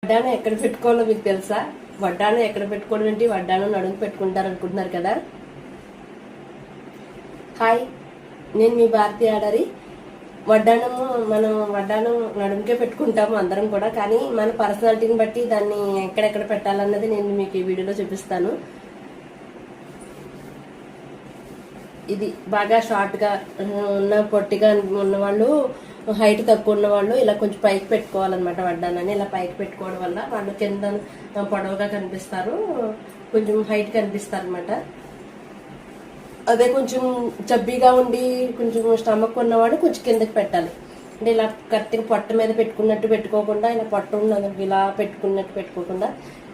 వడ్డానం ఎక్కడ పెట్టుకోవాలో మీకు తెలుసా? వడ్డానం ఎక్కడ పెట్టుకోవడం ఏంటి, వడ్డానం నడుము పెట్టుకుంటారు అనుకుంటున్నారు కదా. హాయ్, నేను మీ భారతీయ ఆడరి. మనం వడ్డానం నడుముకే పెట్టుకుంటాము అందరం కూడా, కానీ మన పర్సనాలిటీని బట్టి దాన్ని ఎక్కడెక్కడ పెట్టాలన్నది నేను మీకు ఈ వీడియోలో చూపిస్తాను. ఇది బాగా షార్ట్గా ఉన్న పొట్టిగా ఉన్న వాళ్ళు, హైట్ తక్కువ ఉన్న వాళ్ళు ఇలా కొంచెం పైకి పెట్టుకోవాలన్నమాట. వడ్డానాన్ని ఇలా పైకి పెట్టుకోవడం వల్ల వాళ్ళు కింద పొడవుగా కనిపిస్తారు, కొంచెం హైట్ కనిపిస్తారు అనమాట. అదే కొంచెం చబ్బీగా ఉండి కొంచెం స్టమక్ ఉన్నవాడు కొంచెం కిందకి పెట్టాలి. అంటే ఇలా కరెక్ట్గా పొట్ట మీద పెట్టుకున్నట్టు పెట్టుకోకుండా, ఇలా పొట్ట ఉన్నది ఇలా పెట్టుకున్నట్టు పెట్టుకోకుండా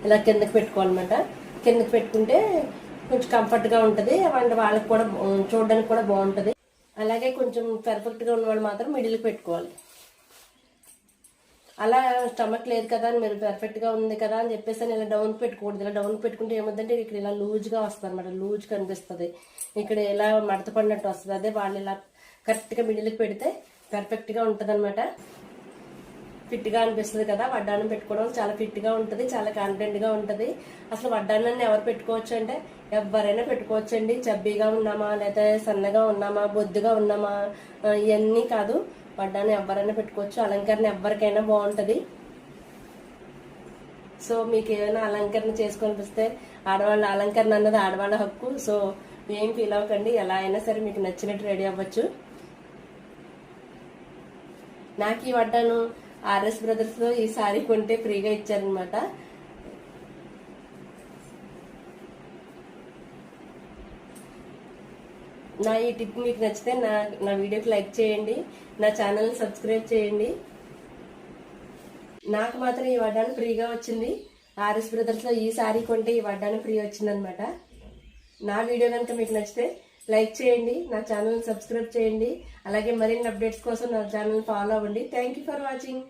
ఇలా కిందకి పెట్టుకోవాలన్నమాట. కిందకి పెట్టుకుంటే కొంచెం కంఫర్ట్గా ఉంటుంది, అండ్ వాళ్ళకి కూడా చూడడానికి కూడా బాగుంటుంది. అలాగే కొంచెం పర్ఫెక్ట్గా ఉన్నవాళ్ళు మాత్రం మిడిల్కి పెట్టుకోవాలి. అలా స్టమక్ లేదు కదా అని మీరు పర్ఫెక్ట్గా ఉంది కదా అని చెప్పేసి ఇలా డౌన్ పెట్టుకోకూడదు. ఇలా డౌన్ పెట్టుకుంటే ఏమవుతుందంటే ఇక్కడ ఇలా లూజ్గా వస్తుంది అనమాట, లూజ్ కనిపిస్తుంది, ఇక్కడ ఇలా మడత పడినట్టు వస్తుంది. అదే వాళ్ళు ఇలా కరెక్ట్గా మిడిల్కి పెడితే పర్ఫెక్ట్గా ఉంటుంది అనమాట. ఫిట్గా అనిపిస్తుంది కదా. వడ్డానం పెట్టుకోవడం చాలా ఫిట్గా ఉంటుంది, చాలా కాన్ఫిడెంట్గా ఉంటుంది. అసలు వడ్డానాన్ని ఎవరు పెట్టుకోవచ్చు అంటే ఎవరైనా పెట్టుకోవచ్చు అండి. చబ్బీగా ఉన్నామా, లేదా సన్నగా ఉన్నామా, బొద్దుగా ఉన్నామా, ఇవన్నీ కాదు. వడ్డానం ఎవరైనా పెట్టుకోవచ్చు. అలంకరణ ఎవరికైనా బాగుంటుంది. సో మీకు ఏమైనా అలంకరణ చేసుకొనిపిస్తే, ఆడవాళ్ళ అలంకరణ అన్నది ఆడవాళ్ళ హక్కు. సో ఏం ఫీల్ అవ్వకండి, ఎలా అయినా సరే మీకు నచ్చినట్టు రెడీ అవ్వచ్చు. నాకు ఈ వడ్డాను ఆర్ఎస్ బ్రదర్స్ లో ఈ సారీ కొంటే ఫ్రీగా ఇచ్చారనమాట. నా ఈ టిప్ మీకు నచ్చితే నా వీడియోకి లైక్ చేయండి, నా ఛానల్ని సబ్స్క్రైబ్ చేయండి. నాకు మాత్రం ఈ వడ్డాను ఫ్రీగా వచ్చింది. ఆర్ఎస్ బ్రదర్స్ లో ఈ సారీ కొంటే ఈ వడ్డాను ఫ్రీ వచ్చిందనమాట. నా వీడియో కనుక మీకు నచ్చితే లైక్ చేయండి, నా ఛానల్ని సబ్స్క్రైబ్ చేయండి. అలాగే మరిన్ని అప్డేట్స్ కోసం నా ఛానల్ ఫాలో అవ్వండి. Thank you for watching.